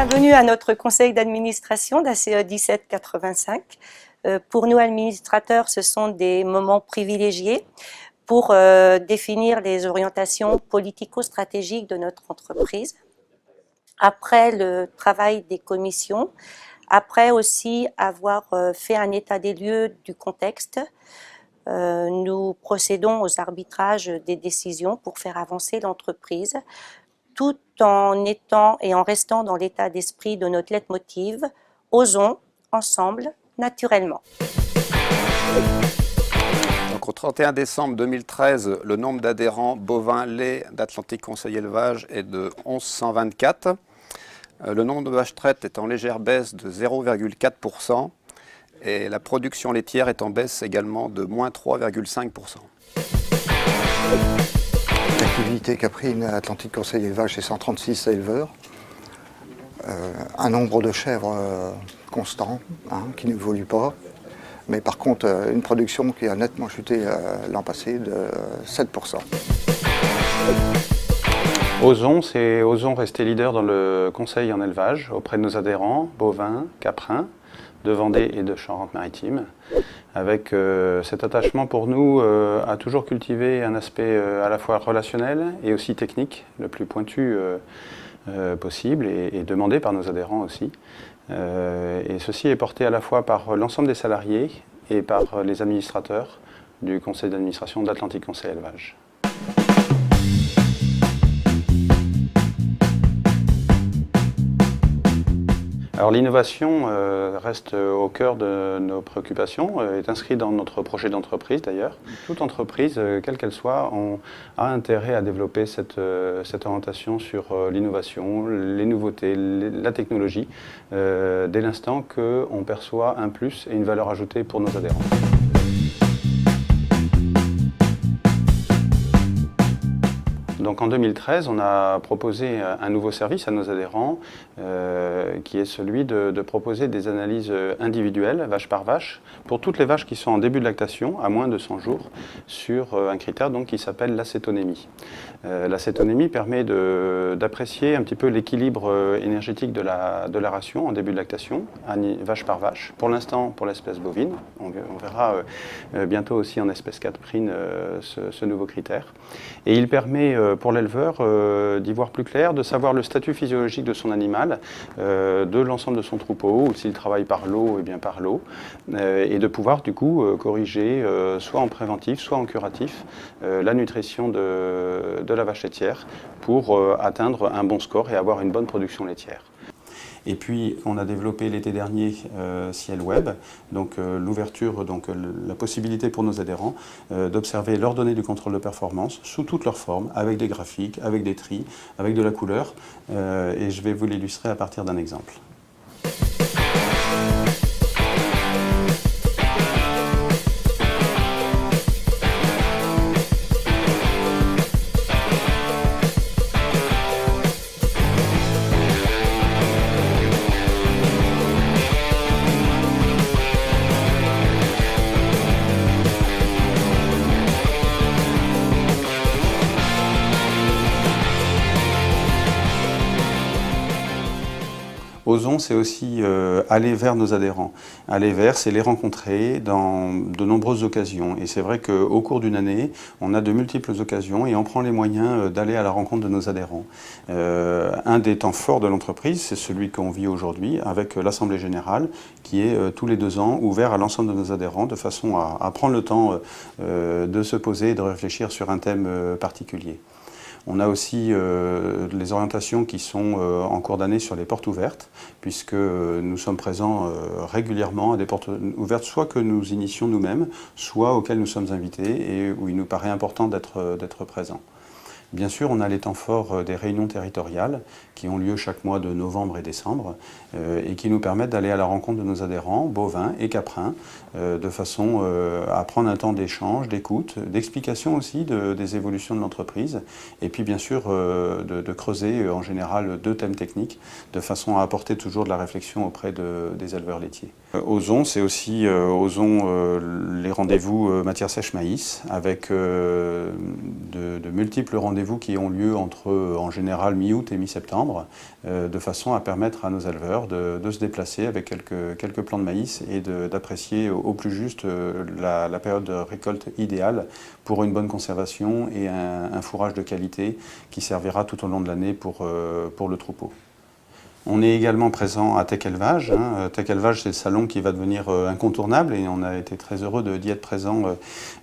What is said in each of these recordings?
Bienvenue à notre conseil d'administration d'ACE 1785. Pour nous administrateurs, ce sont des moments privilégiés pour définir les orientations politico-stratégiques de notre entreprise. Après le travail des commissions, après aussi avoir fait un état des lieux du contexte, nous procédons aux arbitrages des décisions pour faire avancer l'entreprise, tout en étant et en restant dans l'état d'esprit de notre leitmotiv, osons ensemble, naturellement. Donc, au 31 décembre 2013, le nombre d'adhérents bovins lait d'Atlantique Conseil Élevage est de 1124. Le nombre de vaches traites est en légère baisse de 0,4% et la production laitière est en baisse également de moins 3,5%. L'activité caprine Atlantique Conseil Élevage, c'est 136 éleveurs. Un nombre de chèvres constant, qui n'évolue pas. Mais par contre, une production qui a nettement chuté l'an passé de 7%. Osons rester leader dans le conseil en élevage auprès de nos adhérents bovins, caprins, de Vendée et de Charente-Maritime, avec cet attachement pour nous à toujours cultiver un aspect à la fois relationnel et aussi technique, le plus pointu possible et demandé par nos adhérents aussi. Et ceci est porté à la fois par l'ensemble des salariés et par les administrateurs du conseil d'administration d'Atlantique Conseil Élevage. Alors l'innovation reste au cœur de nos préoccupations, est inscrite dans notre projet d'entreprise d'ailleurs. Toute entreprise, quelle qu'elle soit, a intérêt à développer cette orientation sur l'innovation, les nouveautés, la technologie, dès l'instant qu'on perçoit un plus et une valeur ajoutée pour nos adhérents. Donc en 2013, on a proposé un nouveau service à nos adhérents qui est celui de proposer des analyses individuelles, vache par vache, pour toutes les vaches qui sont en début de lactation, à moins de 100 jours, sur un critère donc, qui s'appelle l'acétonémie. L'acétonémie permet d'apprécier un petit peu l'équilibre énergétique de la ration en début de lactation, vache par vache. Pour l'instant, pour l'espèce bovine, on verra bientôt aussi en espèce caprine ce nouveau critère. Et il permet pour l'éleveur d'y voir plus clair, de savoir le statut physiologique de son animal, de l'ensemble de son troupeau, ou s'il travaille par lot, et bien par lot, et de pouvoir du coup corriger, soit en préventif, soit en curatif, la nutrition de la vache laitière pour atteindre un bon score et avoir une bonne production laitière. Et puis, on a développé l'été dernier Ciel Web, donc l'ouverture, la possibilité pour nos adhérents d'observer leurs données du contrôle de performance sous toutes leurs formes, avec des graphiques, avec des tris, avec de la couleur. Et je vais vous l'illustrer à partir d'un exemple. Osons, c'est aussi aller vers nos adhérents. Aller vers, c'est les rencontrer dans de nombreuses occasions. Et c'est vrai qu'au cours d'une année, on a de multiples occasions et on prend les moyens d'aller à la rencontre de nos adhérents. Un des temps forts de l'entreprise, c'est celui qu'on vit aujourd'hui avec l'Assemblée Générale, qui est tous les 2 ans ouvert à l'ensemble de nos adhérents, de façon à prendre le temps de se poser et de réfléchir sur un thème particulier. On a aussi les orientations qui sont en cours d'année sur les portes ouvertes, puisque nous sommes présents régulièrement à des portes ouvertes, soit que nous initions nous-mêmes, soit auxquelles nous sommes invités et où il nous paraît important d'être présents. Bien sûr, on a les temps forts des réunions territoriales qui ont lieu chaque mois de novembre et décembre et qui nous permettent d'aller à la rencontre de nos adhérents, bovins et caprins, de façon à prendre un temps d'échange, d'écoute, d'explication aussi des évolutions de l'entreprise et puis bien sûr de creuser en général 2 thèmes techniques de façon à apporter toujours de la réflexion auprès des éleveurs laitiers. Osons, c'est aussi les rendez-vous matière sèche maïs avec de multiples rendez-vous rendez-vous qui ont lieu entre, en général, mi-août et mi-septembre, de façon à permettre à nos éleveurs de se déplacer avec quelques plants de maïs et d'apprécier au plus juste la période de récolte idéale pour une bonne conservation et un fourrage de qualité qui servira tout au long de l'année pour le troupeau. On est également présent à Tech Élevage. Tech Élevage, c'est le salon qui va devenir incontournable et on a été très heureux d'y être présent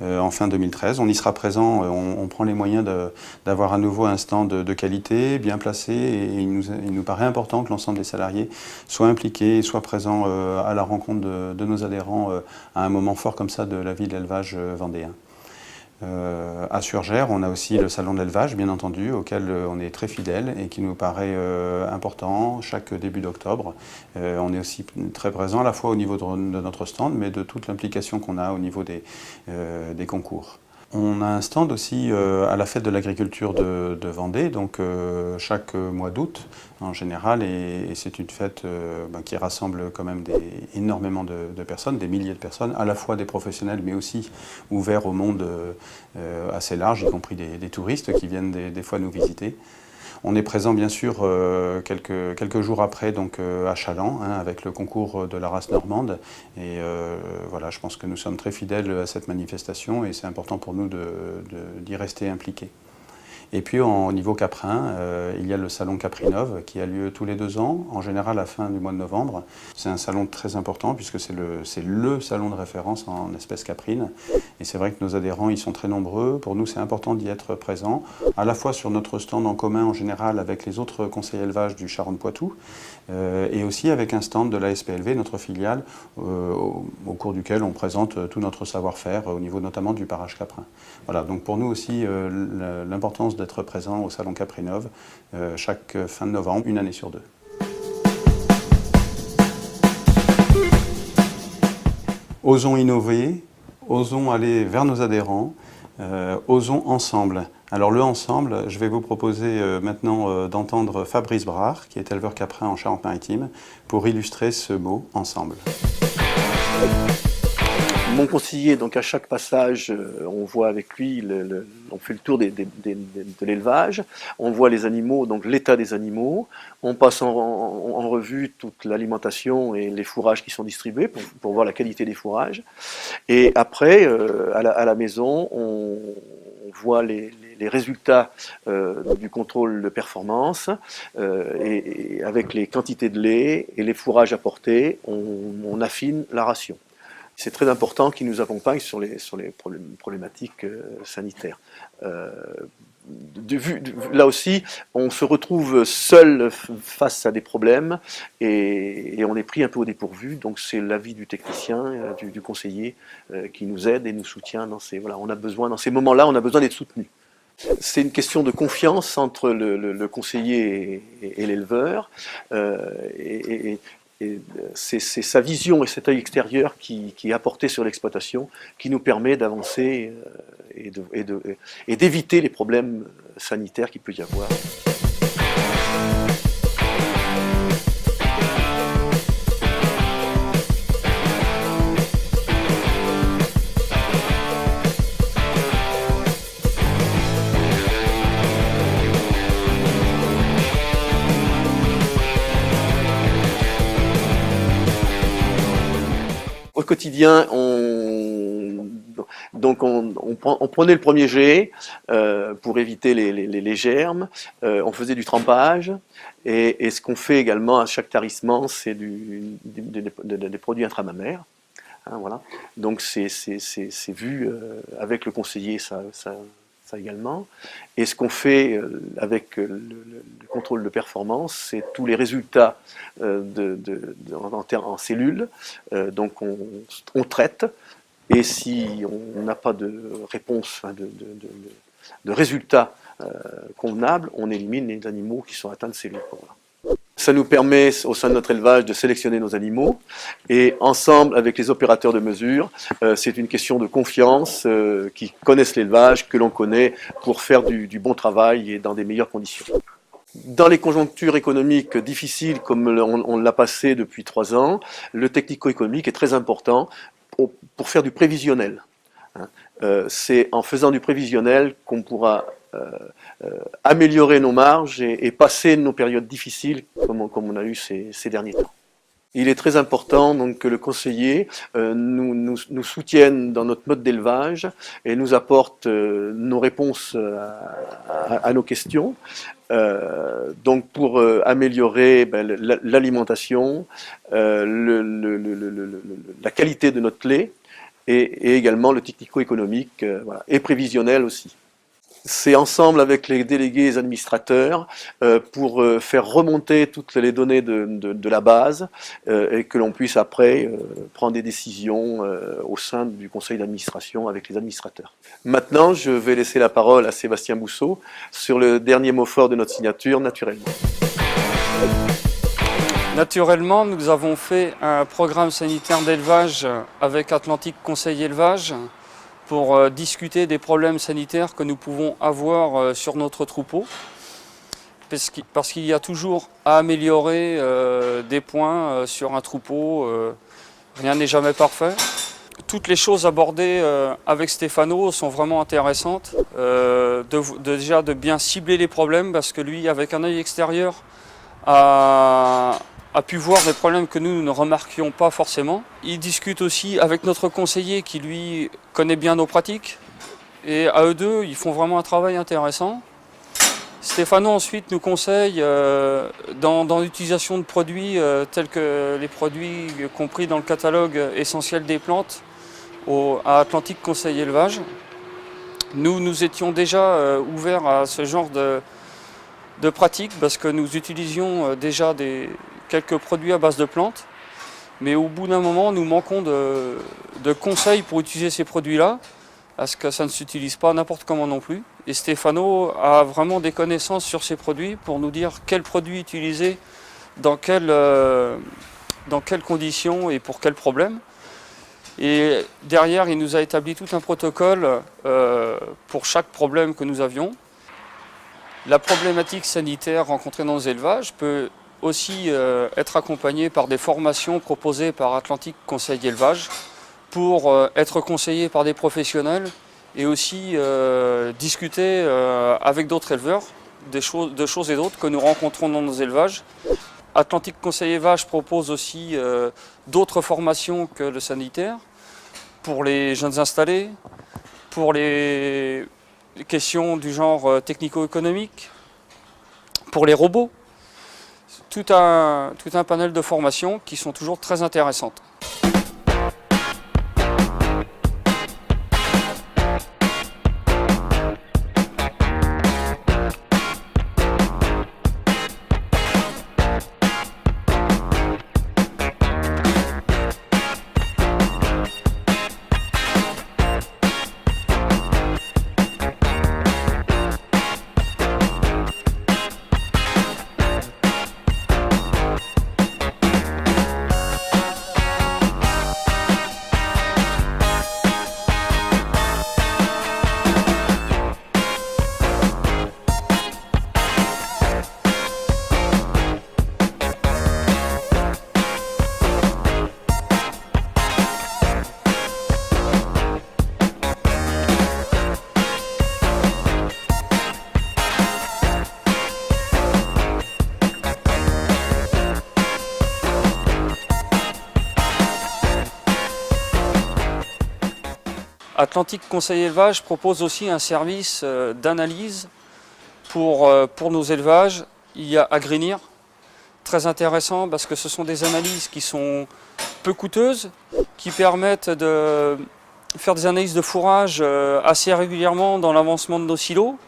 en fin 2013. On y sera présent, on prend les moyens d'avoir à nouveau un stand de qualité, bien placé, et il nous paraît important que l'ensemble des salariés soient impliqués et soient présents à la rencontre de nos adhérents à un moment fort comme ça de la vie de l'élevage vendéen. À Surgères, on a aussi le salon de l'élevage, bien entendu, auquel on est très fidèle et qui nous paraît important chaque début d'octobre. On est aussi très présent à la fois au niveau de notre stand, mais de toute l'implication qu'on a au niveau des concours. On a un stand aussi à la fête de l'agriculture de Vendée, donc chaque mois d'août en général, et c'est une fête qui rassemble quand même énormément de personnes, des milliers de personnes, à la fois des professionnels mais aussi ouverts au monde assez large, y compris des touristes qui viennent des fois nous visiter. On est présent bien sûr quelques jours après donc, à Chaland avec le concours de la race normande et voilà, je pense que nous sommes très fidèles à cette manifestation et c'est important pour nous d'y rester impliqués. Et puis au niveau caprin, il y a le salon Caprinov qui a lieu tous les 2 ans, en général à la fin du mois de novembre. C'est un salon très important puisque c'est le salon de référence en espèces caprines. Et c'est vrai que nos adhérents y sont très nombreux. Pour nous, c'est important d'y être présent, à la fois sur notre stand en commun en général avec les autres conseillers élevage du Charente-Poitou, et aussi avec un stand de la SPLV, notre filiale, au cours duquel on présente tout notre savoir-faire au niveau notamment du parage caprin. Voilà, donc pour nous aussi, l'importance d'être présent au salon Caprinov chaque fin de novembre, une année sur 2. Osons innover, osons aller vers nos adhérents, osons ensemble. Alors le ensemble, je vais vous proposer maintenant d'entendre Fabrice Brard, qui est éleveur caprin en Charente-Maritime, pour illustrer ce mot ensemble. Mon conseiller, donc à chaque passage, on voit avec lui, on fait le tour de l'élevage, on voit les animaux, donc l'état des animaux, on passe en revue toute l'alimentation et les fourrages qui sont distribués pour voir la qualité des fourrages. Et après, à la maison, on voit les résultats du contrôle de performance et avec les quantités de lait et les fourrages apportés, on affine la ration. C'est très important qu'ils nous accompagnent sur les problématiques sanitaires. Là aussi, on se retrouve seul face à des problèmes et on est pris un peu au dépourvu. Donc c'est l'avis du technicien, du conseiller qui nous aide et nous soutient dans ces. Voilà, on a besoin dans ces moments-là, on a besoin d'être soutenu. C'est une question de confiance entre le conseiller et l'éleveur. Et c'est sa vision et cet œil extérieur qui est apporté sur l'exploitation qui nous permet d'avancer et d'éviter les problèmes sanitaires qu'il peut y avoir. Au quotidien, on prenait le premier jet pour éviter les germes, on faisait du trempage, et ce qu'on fait également à chaque tarissement, c'est des produits intramammaires. Voilà. Donc c'est vu avec le conseiller, ça également. Et ce qu'on fait avec le contrôle de performance, c'est tous les résultats en cellules. Donc on traite, et si on n'a pas de réponse, de résultats convenables, on élimine les animaux qui sont atteints de cellules. Voilà. Ça nous permet, au sein de notre élevage, de sélectionner nos animaux. Et ensemble, avec les opérateurs de mesure, c'est une question de confiance, qui connaissent l'élevage, que l'on connaît, pour faire du bon travail et dans des meilleures conditions. Dans les conjonctures économiques difficiles, comme on l'a passé depuis 3 ans, le technico-économique est très important pour faire du prévisionnel. C'est en faisant du prévisionnel qu'on pourra améliorer nos marges et passer nos périodes difficiles comme on a eu ces derniers temps. Il est très important donc que le conseiller nous soutienne dans notre mode d'élevage et nous apporte nos réponses à nos questions. Donc pour améliorer l'alimentation, la qualité de notre lait et également le technico-économique voilà, et prévisionnel aussi. C'est ensemble avec les délégués administrateurs pour faire remonter toutes les données de la base et que l'on puisse après prendre des décisions au sein du conseil d'administration avec les administrateurs. Maintenant, je vais laisser la parole à Sébastien Bousseau sur le dernier mot fort de notre signature, naturellement. Naturellement, nous avons fait un programme sanitaire d'élevage avec Atlantique Conseil Élevage pour discuter des problèmes sanitaires que nous pouvons avoir sur notre troupeau, parce qu'il y a toujours à améliorer des points sur un troupeau, rien n'est jamais parfait. Toutes les choses abordées avec Stéphano sont vraiment intéressantes, déjà de bien cibler les problèmes, parce que lui, avec un œil extérieur, a pu voir des problèmes que nous ne remarquions pas forcément. Il discute aussi avec notre conseiller qui lui connaît bien nos pratiques. Et à eux deux, ils font vraiment un travail intéressant. Stéphano ensuite nous conseille dans l'utilisation de produits tels que les produits compris dans le catalogue essentiel des plantes à Atlantique Conseil Élevage. Nous étions déjà ouverts à ce genre de pratiques parce que nous utilisions déjà quelques produits à base de plantes, mais au bout d'un moment, nous manquons de conseils pour utiliser ces produits-là, parce que ça ne s'utilise pas n'importe comment non plus. Et Stéphano a vraiment des connaissances sur ces produits pour nous dire quels produits utiliser, dans quelles conditions et pour quels problèmes. Et derrière, il nous a établi tout un protocole pour chaque problème que nous avions. La problématique sanitaire rencontrée dans nos élevages peut aussi être accompagné par des formations proposées par Atlantique Conseil Élevage pour être conseillé par des professionnels et aussi discuter avec d'autres éleveurs de choses et d'autres que nous rencontrons dans nos élevages. Atlantique Conseil Élevage propose aussi d'autres formations que le sanitaire pour les jeunes installés, pour les questions du genre technico-économique, pour les robots. Tout un panel de formations qui sont toujours très intéressantes. Atlantique Conseil Élevage propose aussi un service d'analyse pour nos élevages. Il y a Agrinir, très intéressant parce que ce sont des analyses qui sont peu coûteuses, qui permettent de faire des analyses de fourrage assez régulièrement dans l'avancement de nos silos.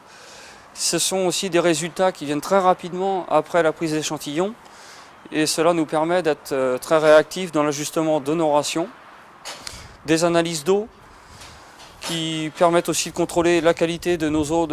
Ce sont aussi des résultats qui viennent très rapidement après la prise d'échantillons et cela nous permet d'être très réactifs dans l'ajustement de nos rations. Des analyses d'eau qui permettent aussi de contrôler la qualité de nos eaux